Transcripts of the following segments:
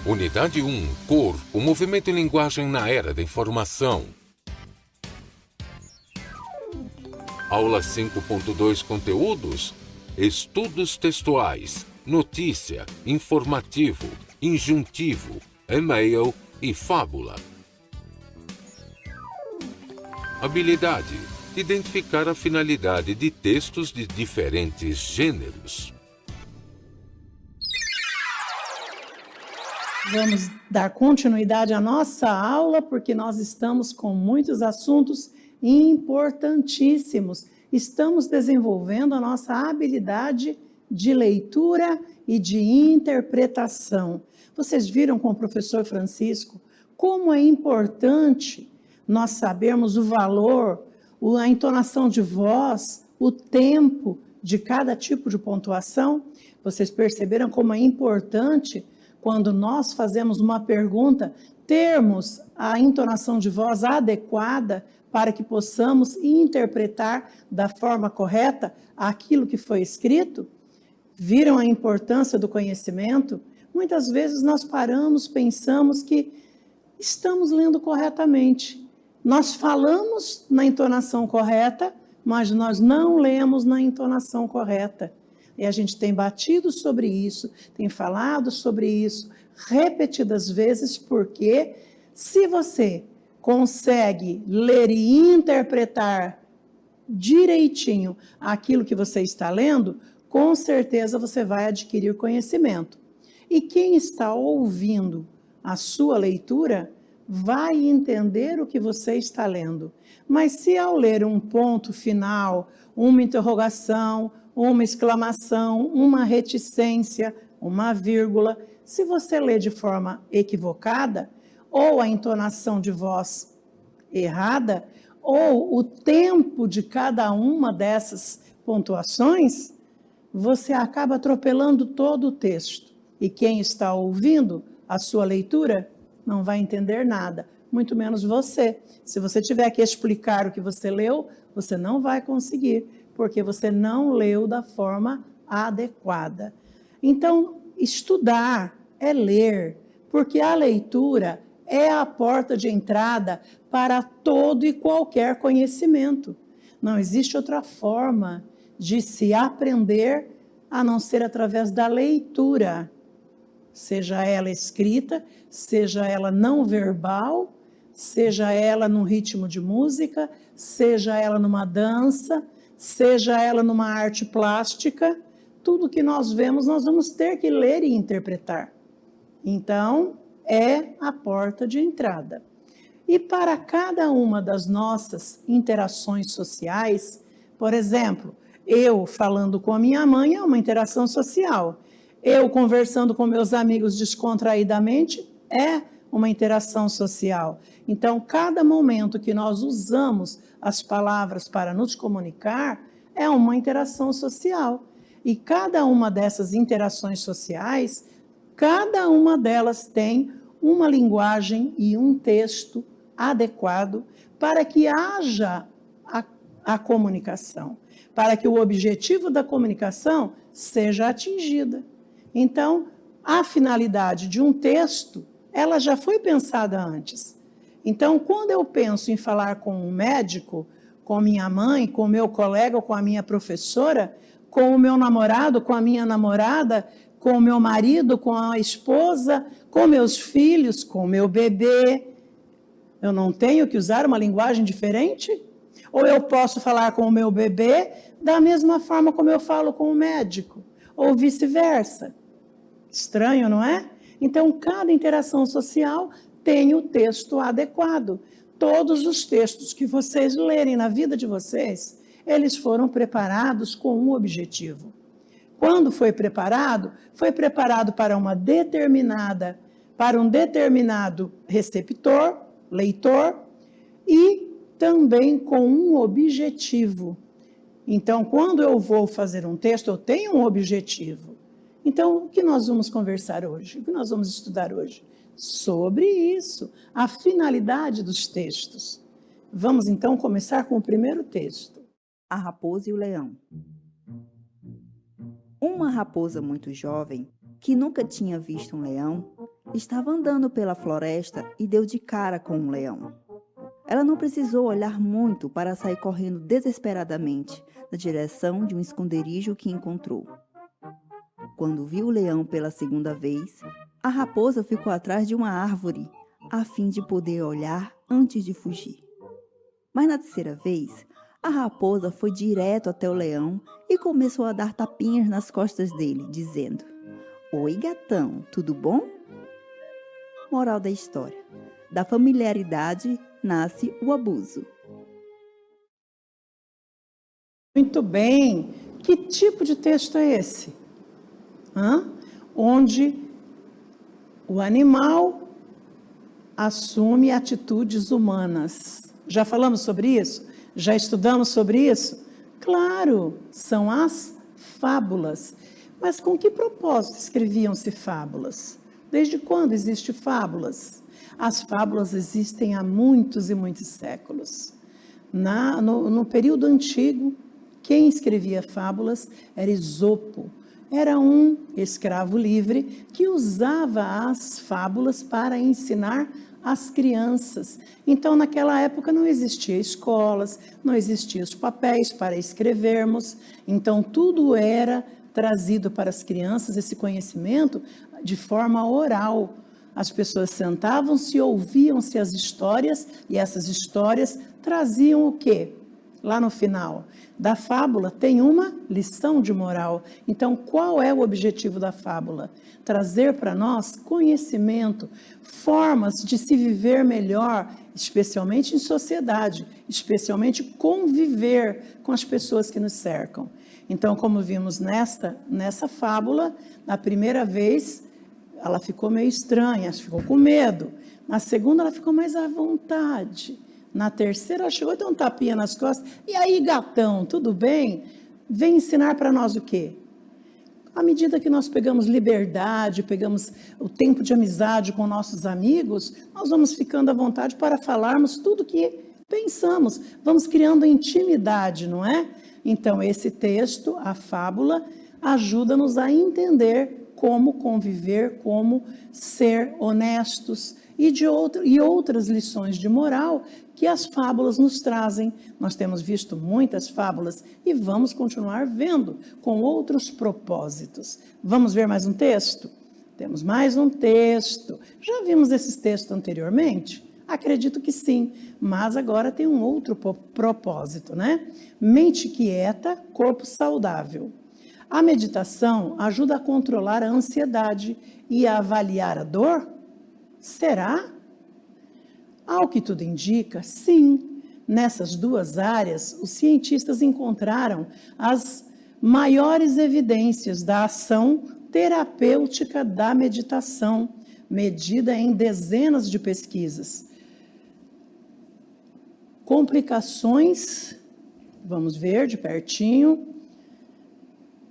Unidade 1. Cor. O movimento e linguagem na era da informação. Aula 5.2 Conteúdos. Estudos textuais. Notícia. Informativo. Injuntivo. E-mail e fábula. Habilidade. Identificar a finalidade de textos de diferentes gêneros. Vamos dar continuidade à nossa aula, porque nós estamos com muitos assuntos importantíssimos. Estamos desenvolvendo a nossa habilidade de leitura e de interpretação. Vocês viram com o professor Francisco como é importante nós sabermos o valor, a entonação de voz, o tempo de cada tipo de pontuação? Vocês perceberam como é importante, quando nós fazemos uma pergunta, termos a entonação de voz adequada para que possamos interpretar da forma correta aquilo que foi escrito? Viram a importância do conhecimento? Muitas vezes nós paramos, pensamos que estamos lendo corretamente. Nós falamos na entonação correta, mas nós não lemos na entonação correta. E a gente tem batido sobre isso, tem falado sobre isso repetidas vezes, porque se você consegue ler e interpretar direitinho aquilo que você está lendo, com certeza você vai adquirir conhecimento. E quem está ouvindo a sua leitura vai entender o que você está lendo. Mas se ao ler um ponto final, uma interrogação, uma exclamação, uma reticência, uma vírgula, se você lê de forma equivocada, ou a entonação de voz errada, ou o tempo de cada uma dessas pontuações, você acaba atropelando todo o texto. E quem está ouvindo a sua leitura não vai entender nada, muito menos você. Se você tiver que explicar o que você leu, você não vai conseguir, porque você não leu da forma adequada. Então, estudar é ler, porque a leitura é a porta de entrada para todo e qualquer conhecimento. Não existe outra forma de se aprender a não ser através da leitura, seja ela escrita, seja ela não verbal, seja ela num ritmo de música, seja ela numa dança, seja ela numa arte plástica. Tudo que nós vemos, nós vamos ter que ler e interpretar. Então, é a porta de entrada. E para cada uma das nossas interações sociais, por exemplo, eu falando com a minha mãe é uma interação social. Eu conversando com meus amigos descontraidamente é uma interação social. Então, cada momento que nós usamos as palavras para nos comunicar é uma interação social. E cada uma dessas interações sociais, cada uma delas tem uma linguagem e um texto adequado para que haja a comunicação, para que o objetivo da comunicação seja atingida. Então, a finalidade de um texto, ela já foi pensada antes. Então, quando eu penso em falar com um médico, com minha mãe, com meu colega, com a minha professora, com o meu namorado, com a minha namorada, com o meu marido, com a esposa, com meus filhos, com o meu bebê, eu não tenho que usar uma linguagem diferente? Ou eu posso falar com o meu bebê da mesma forma como eu falo com o médico? Ou vice-versa? Estranho, não é? Então, cada interação social tem o texto adequado. Todos os textos que vocês lerem na vida de vocês, eles foram preparados com um objetivo. Quando foi preparado para um determinado receptor, leitor, e também com um objetivo. Então, quando eu vou fazer um texto, eu tenho um objetivo. Então, o que nós vamos conversar hoje? O que nós vamos estudar hoje? Sobre isso, a finalidade dos textos. Vamos, então, começar com o primeiro texto. A Raposa e o Leão. Uma raposa muito jovem, que nunca tinha visto um leão, estava andando pela floresta e deu de cara com um leão. Ela não precisou olhar muito para sair correndo desesperadamente na direção de um esconderijo que encontrou. Quando viu o leão pela segunda vez, a raposa ficou atrás de uma árvore, a fim de poder olhar antes de fugir. Mas na terceira vez, a raposa foi direto até o leão e começou a dar tapinhas nas costas dele, dizendo: "Oi, gatão, tudo bom?" Moral da história: da familiaridade nasce o abuso. Muito bem. Que tipo de texto é esse? Onde o animal assume atitudes humanas. Já falamos sobre isso? Já estudamos sobre isso? Claro, são as fábulas. Mas com que propósito escreviam-se fábulas? Desde quando existem fábulas? As fábulas existem há muitos e muitos séculos. No período antigo, quem escrevia fábulas era Esopo. Era um escravo livre que usava as fábulas para ensinar as crianças. Então, naquela época não existia escolas, não existiam os papéis para escrevermos. Então, tudo era trazido para as crianças, esse conhecimento, de forma oral. As pessoas sentavam-se, ouviam-se as histórias, e essas histórias traziam o quê? Lá no final da fábula tem uma lição de moral. Então, qual é o objetivo da fábula? Trazer para nós conhecimento, formas de se viver melhor, especialmente em sociedade, especialmente conviver com as pessoas que nos cercam. Então, como vimos nessa fábula, na primeira vez, ela ficou meio estranha, ficou com medo. Na segunda, ela ficou mais à vontade. Na terceira, ela chegou a ter um tapinha nas costas. E aí, gatão, tudo bem? Vem ensinar para nós o quê? À medida que nós pegamos liberdade, pegamos o tempo de amizade com nossos amigos, nós vamos ficando à vontade para falarmos tudo que pensamos. Vamos criando intimidade, não é? Então, esse texto, a fábula, ajuda-nos a entender como conviver, como ser honestos e outras lições de moral que as fábulas nos trazem. Nós temos visto muitas fábulas e vamos continuar vendo com outros propósitos. Vamos ver mais um texto? Temos mais um texto. Já vimos esses textos anteriormente? Acredito que sim, mas agora tem um outro propósito, né? Mente quieta, corpo saudável. A meditação ajuda a controlar a ansiedade e a avaliar a dor? Será? Ao que tudo indica, sim. Nessas duas áreas, os cientistas encontraram as maiores evidências da ação terapêutica da meditação, medida em dezenas de pesquisas. Complicações, vamos ver de pertinho,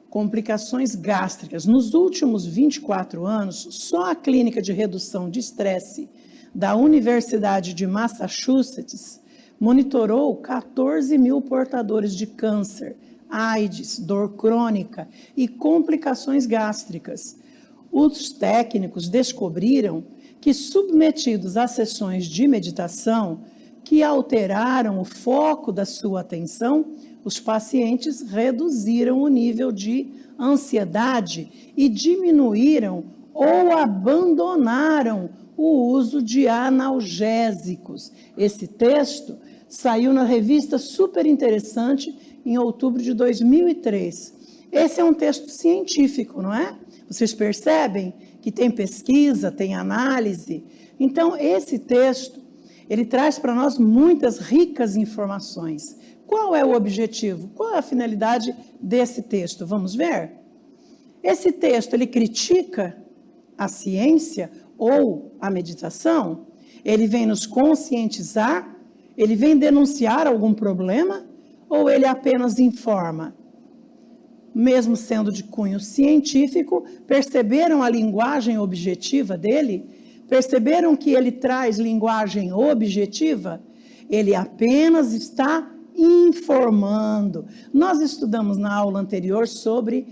complicações gástricas. Nos últimos 24 anos, só a Clínica de Redução de Estresse da Universidade de Massachusetts monitorou 14 mil portadores de câncer, AIDS, dor crônica e complicações gástricas. Os técnicos descobriram que, submetidos a sessões de meditação que alteraram o foco da sua atenção, os pacientes reduziram o nível de ansiedade e diminuíram ou abandonaram o uso de analgésicos. Esse texto saiu na revista Super Interessante em outubro de 2003. Esse é um texto científico, não é? Vocês percebem que tem pesquisa, tem análise. Então, esse texto, ele traz para nós muitas ricas informações. Qual é o objetivo? Qual é a finalidade desse texto? Vamos ver? Esse texto, ele critica a ciência ou a meditação? Ele vem nos conscientizar? Ele vem denunciar algum problema? Ou ele apenas informa? Mesmo sendo de cunho científico, perceberam a linguagem objetiva dele? Perceberam que ele traz linguagem objetiva? Ele apenas está informando. Nós estudamos na aula anterior sobre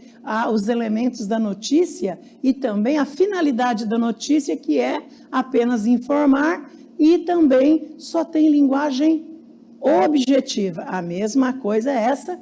os elementos da notícia e também a finalidade da notícia, que é apenas informar, e também só tem linguagem objetiva. A mesma coisa é essa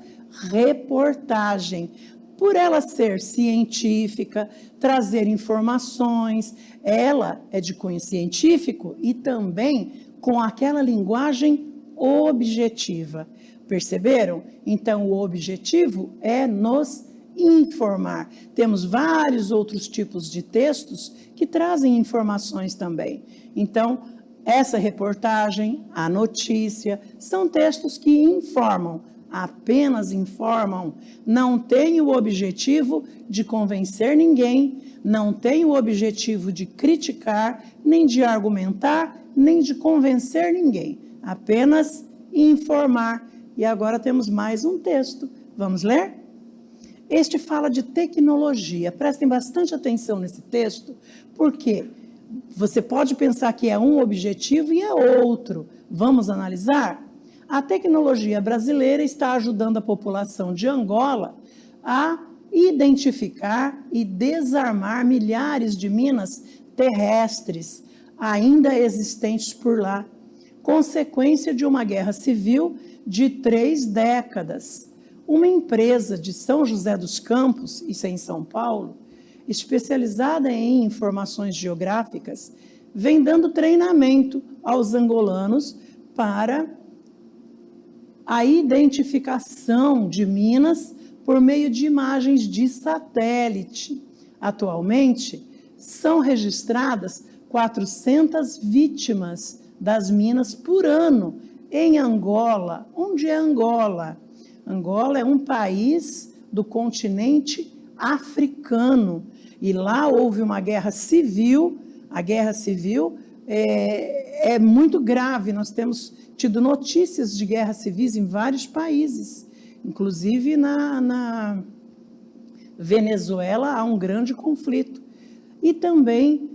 reportagem. Por ela ser científica, trazer informações, ela é de cunho científico e também com aquela linguagem objetiva. Perceberam? Então, o objetivo é nos informar. Temos vários outros tipos de textos que trazem informações também. Então, essa reportagem, a notícia, são textos que informam, apenas informam, não tem o objetivo de convencer ninguém, não tem o objetivo de criticar, nem de argumentar, nem de convencer ninguém, apenas informar. E agora temos mais um texto, vamos ler? Este fala de tecnologia, prestem bastante atenção nesse texto, porque você pode pensar que é um objetivo e é outro. Vamos analisar? A tecnologia brasileira está ajudando a população de Angola a identificar e desarmar milhares de minas terrestres ainda existentes por lá, consequência de uma guerra civil de 3 décadas. Uma empresa de São José dos Campos, isso é em São Paulo, especializada em informações geográficas, vem dando treinamento aos angolanos para a identificação de minas por meio de imagens de satélite. Atualmente, são registradas 400 vítimas das minas por ano em Angola. Onde é Angola? Angola é um país do continente africano e lá houve uma guerra civil. A guerra civil é muito grave, nós temos tido notícias de guerras civis em vários países, inclusive na Venezuela há um grande conflito. E também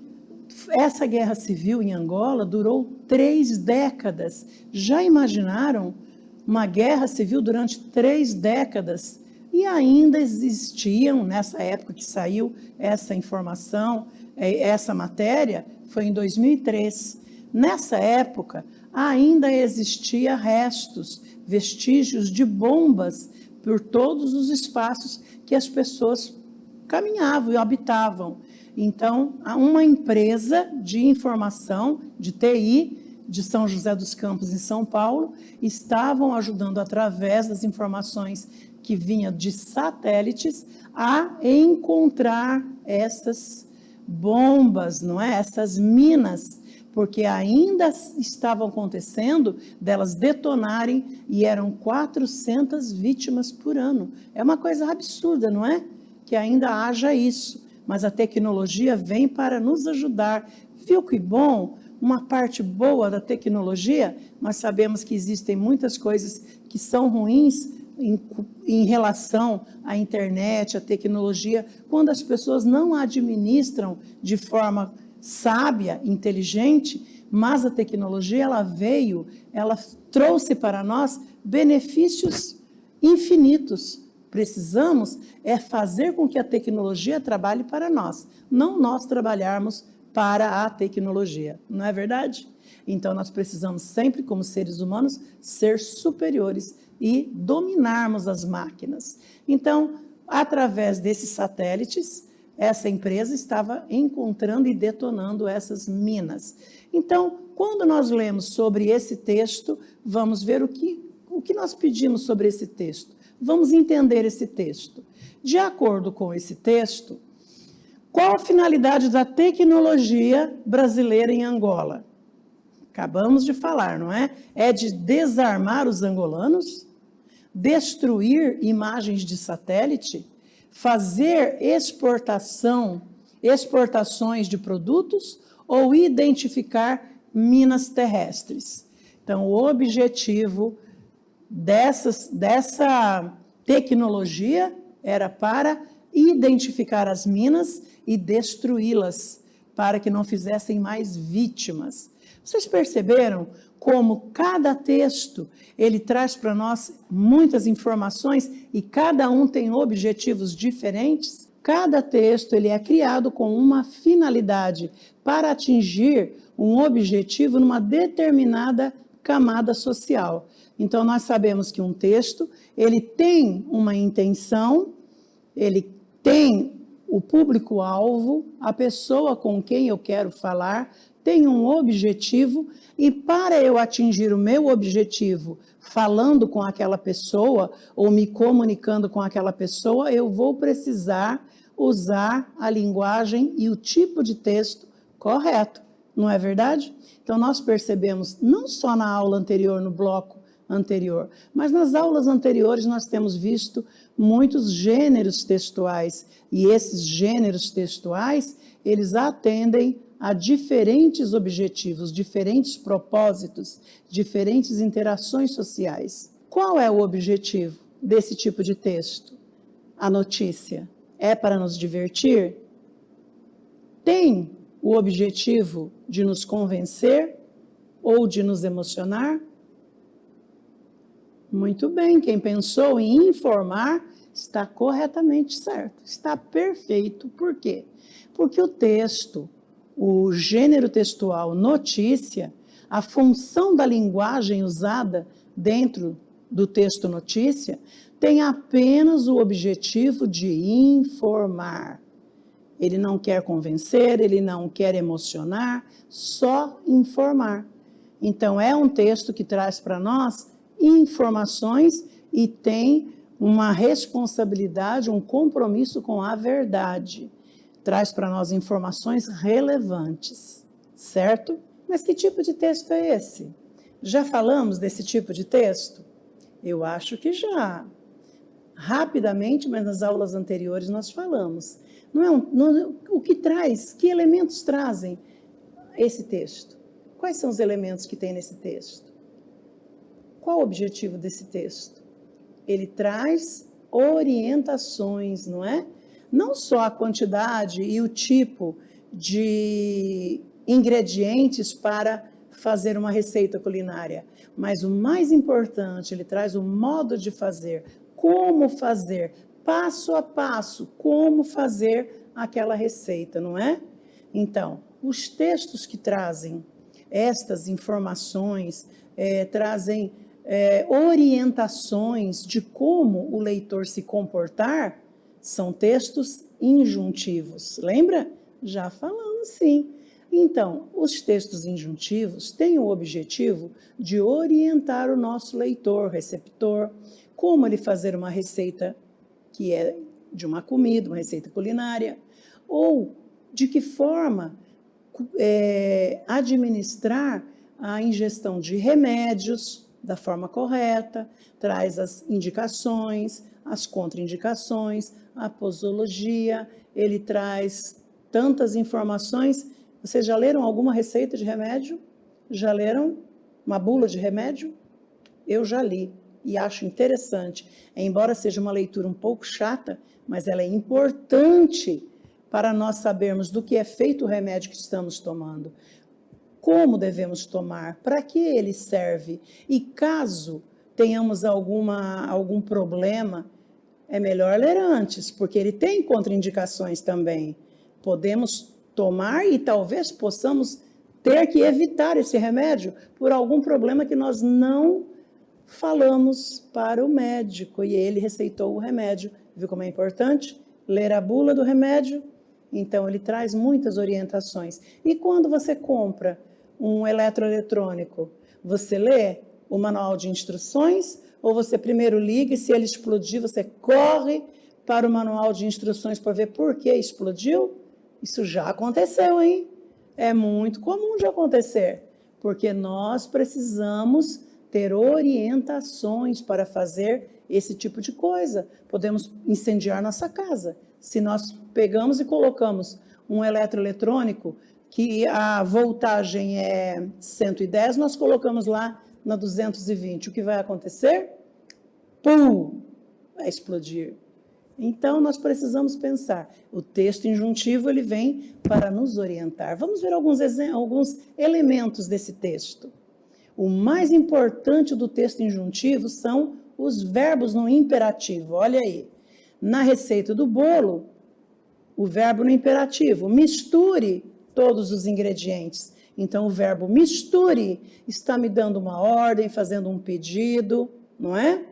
essa guerra civil em Angola durou 3 décadas. Já imaginaram uma guerra civil durante 3 décadas? E ainda existiam, nessa época que saiu essa informação, essa matéria, foi em 2003. Nessa época, ainda existia restos, vestígios de bombas por todos os espaços que as pessoas caminhavam e habitavam. Então, uma empresa de informação, de TI, de São José dos Campos, em São Paulo, estavam ajudando, através das informações que vinham de satélites, a encontrar essas bombas, não é? Essas minas, porque ainda estavam acontecendo delas detonarem e eram 400 vítimas por ano. É uma coisa absurda, não é? Que ainda haja isso, mas a tecnologia vem para nos ajudar. Viu que bom? Uma parte boa da tecnologia, nós sabemos que existem muitas coisas que são ruins em relação à internet, à tecnologia, quando as pessoas não a administram de forma sábia, inteligente, mas a tecnologia, ela trouxe para nós benefícios infinitos. Precisamos fazer com que a tecnologia trabalhe para nós, não nós trabalharmos para a tecnologia, não é verdade? Então, nós precisamos sempre, como seres humanos, ser superiores e dominarmos as máquinas. Então, através desses satélites, essa empresa estava encontrando e detonando essas minas. Então, quando nós lemos sobre esse texto, vamos ver o que nós pedimos sobre esse texto. Vamos entender esse texto. De acordo com esse texto, qual a finalidade da tecnologia brasileira em Angola? Acabamos de falar, não é? É de desarmar os angolanos, destruir imagens de satélite, fazer exportações de produtos ou identificar minas terrestres. Então, o objetivo dessa tecnologia era para identificar as minas e destruí-las, para que não fizessem mais vítimas. Vocês perceberam como cada texto, ele traz para nós muitas informações e cada um tem objetivos diferentes? Cada texto, ele é criado com uma finalidade para atingir um objetivo numa determinada camada social. Então, nós sabemos que um texto, ele tem uma intenção, ele tem o público-alvo, a pessoa com quem eu quero falar, tem um objetivo, e para eu atingir o meu objetivo, falando com aquela pessoa ou me comunicando com aquela pessoa, eu vou precisar usar a linguagem e o tipo de texto correto, não é verdade? Então, nós percebemos, não só na aula anterior, no bloco anterior, mas nas aulas anteriores nós temos visto muitos gêneros textuais, e esses gêneros textuais, eles atendem a diferentes objetivos, diferentes propósitos, diferentes interações sociais. Qual é o objetivo desse tipo de texto? A notícia é para nos divertir? Tem o objetivo de nos convencer ou de nos emocionar? Muito bem, quem pensou em informar está corretamente certo, está perfeito. Por quê? Porque o texto, o gênero textual notícia, a função da linguagem usada dentro do texto notícia, tem apenas o objetivo de informar. Ele não quer convencer, ele não quer emocionar, só informar. Então, é um texto que traz para nós informações e tem uma responsabilidade, um compromisso com a verdade. Traz para nós informações relevantes, certo? Mas que tipo de texto é esse? Já falamos desse tipo de texto? Eu acho que já. Rapidamente, mas nas aulas anteriores nós falamos. O que traz, que elementos trazem esse texto? Quais são os elementos que tem nesse texto? Qual o objetivo desse texto? Ele traz orientações, não é? Não só a quantidade e o tipo de ingredientes para fazer uma receita culinária, mas o mais importante, ele traz o modo de fazer, como fazer, passo a passo, como fazer aquela receita, não é? Então, os textos que trazem estas informações, trazem orientações de como o leitor se comportar, são textos injuntivos. Lembra? Já falamos, sim. Então, os textos injuntivos têm o objetivo de orientar o nosso leitor, receptor, como ele fazer uma receita que é de uma comida, uma receita culinária, ou de que forma administrar a ingestão de remédios da forma correta, traz as indicações, as contraindicações, a posologia, ele traz tantas informações. Vocês já leram alguma receita de remédio? Já leram uma bula de remédio? Eu já li e acho interessante. Embora seja uma leitura um pouco chata, mas ela é importante para nós sabermos do que é feito o remédio que estamos tomando, como devemos tomar, para que ele serve. E caso tenhamos algum problema, é melhor ler antes, porque ele tem contraindicações também. Podemos tomar e talvez possamos ter que evitar esse remédio por algum problema que nós não falamos para o médico e ele receitou o remédio. Viu como é importante? Ler a bula do remédio. Então, ele traz muitas orientações. E quando você compra um eletroeletrônico, você lê o manual de instruções ou você primeiro liga e se ele explodir, você corre para o manual de instruções para ver por que explodiu? Isso já aconteceu, hein? É muito comum de acontecer, porque nós precisamos ter orientações para fazer esse tipo de coisa. Podemos incendiar nossa casa. Se nós pegamos e colocamos um eletroeletrônico que a voltagem é 110, nós colocamos lá na 220. O que vai acontecer? Pum! Vai explodir. Então, nós precisamos pensar. O texto injuntivo, ele vem para nos orientar. Vamos ver alguns elementos desse texto. O mais importante do texto injuntivo são os verbos no imperativo. Olha aí. Na receita do bolo, o verbo no imperativo. Misture todos os ingredientes. Então, o verbo misture está me dando uma ordem, fazendo um pedido, não é?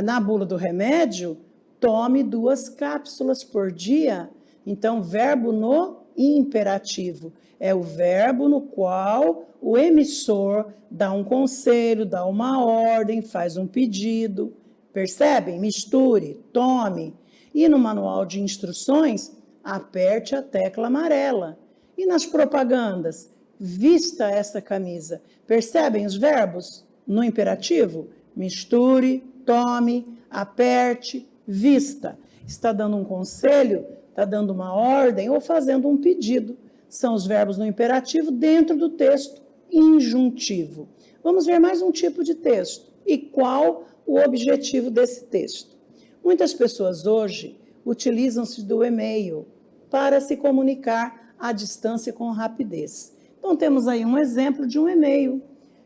Na bula do remédio, tome 2 cápsulas por dia. Então, verbo no imperativo. É o verbo no qual o emissor dá um conselho, dá uma ordem, faz um pedido. Percebem? Misture, tome. E no manual de instruções, aperte a tecla amarela. E nas propagandas, vista essa camisa. Percebem os verbos no imperativo? Misture, tome, aperte, vista. Está dando um conselho, está dando uma ordem ou fazendo um pedido. São os verbos no imperativo dentro do texto injuntivo. Vamos ver mais um tipo de texto. E qual o objetivo desse texto? Muitas pessoas hoje utilizam-se do e-mail para se comunicar à distância com rapidez. Então, temos aí um exemplo de um e-mail.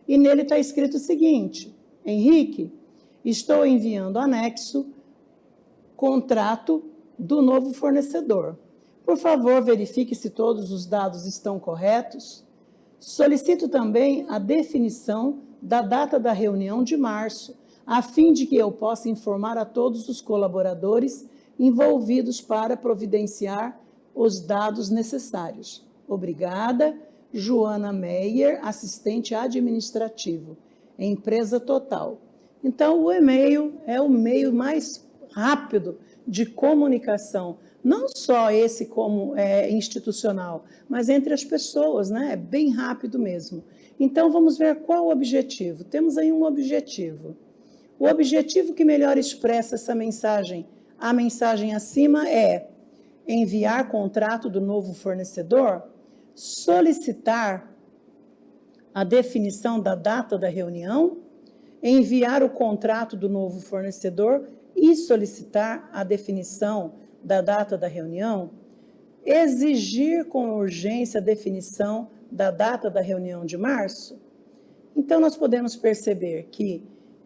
E nele está escrito o seguinte: Henrique, estou enviando anexo contrato do novo fornecedor. Por favor, verifique se todos os dados estão corretos. Solicito também a definição da data da reunião de março, a fim de que eu possa informar a todos os colaboradores envolvidos para providenciar os dados necessários. Obrigada, Joana Meyer, assistente administrativo, Empresa Total. Então, o e-mail é o meio mais rápido de comunicação, não só esse como institucional, mas entre as pessoas, né? É bem rápido mesmo. Então, vamos ver qual o objetivo. Temos aí um objetivo. O objetivo que melhor expressa essa mensagem, a mensagem acima é enviar contrato do novo fornecedor, solicitar a definição da data da reunião, enviar o contrato do novo fornecedor e solicitar a definição da data da reunião, exigir com urgência a definição da data da reunião de março. Então, nós podemos perceber que,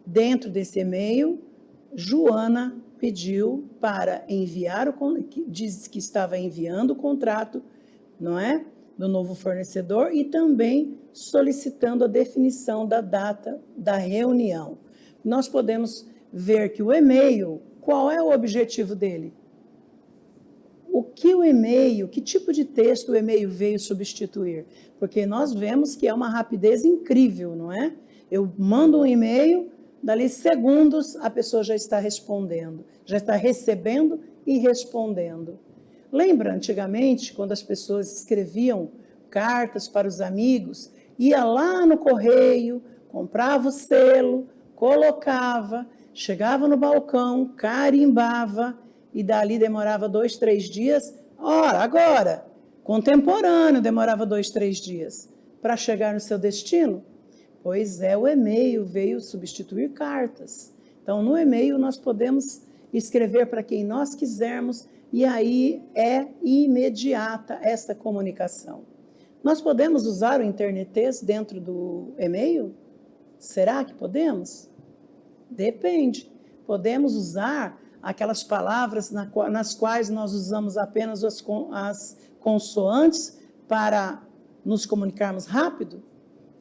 dentro desse e-mail, Joana pediu para enviar diz que estava enviando o contrato, não é? Do novo fornecedor e também solicitando a definição da data da reunião. Nós podemos ver que o e-mail, qual é o objetivo dele? O que o e-mail, que tipo de texto o e-mail veio substituir? Porque nós vemos que é uma rapidez incrível, não é? Eu mando um e-mail, dali segundos a pessoa já está respondendo, já está recebendo e respondendo. Lembra antigamente, quando as pessoas escreviam cartas para os amigos, ia lá no correio, comprava o selo, colocava, chegava no balcão, carimbava, e dali demorava 2, 3 dias. Ora, agora, contemporâneo, demorava 2, 3 dias para chegar no seu destino? Pois é, o e-mail veio substituir cartas. Então, no e-mail nós podemos escrever para quem nós quisermos e aí é imediata essa comunicação. Nós podemos usar o internetês dentro do e-mail? Será que podemos? Depende. Podemos usar aquelas palavras nas quais nós usamos apenas as consoantes para nos comunicarmos rápido?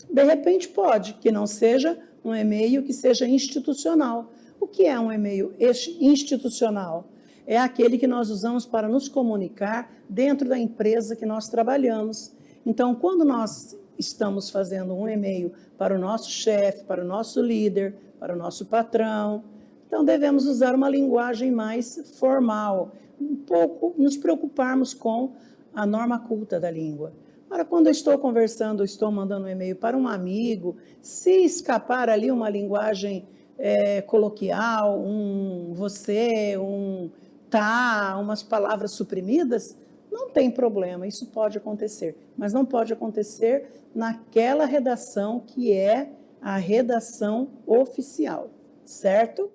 De repente pode, que não seja um e-mail que seja institucional. O que é um e-mail institucional? É aquele que nós usamos para nos comunicar dentro da empresa que nós trabalhamos. Então, quando nós estamos fazendo um e-mail para o nosso chefe, para o nosso líder, para o nosso patrão, então devemos usar uma linguagem mais formal, um pouco nos preocuparmos com a norma culta da língua. Agora, quando eu estou conversando, estou mandando um e-mail para um amigo, se escapar ali uma linguagem coloquial, um você, um tá, umas palavras suprimidas, não tem problema, isso pode acontecer, mas não pode acontecer naquela redação que é a redação oficial, certo?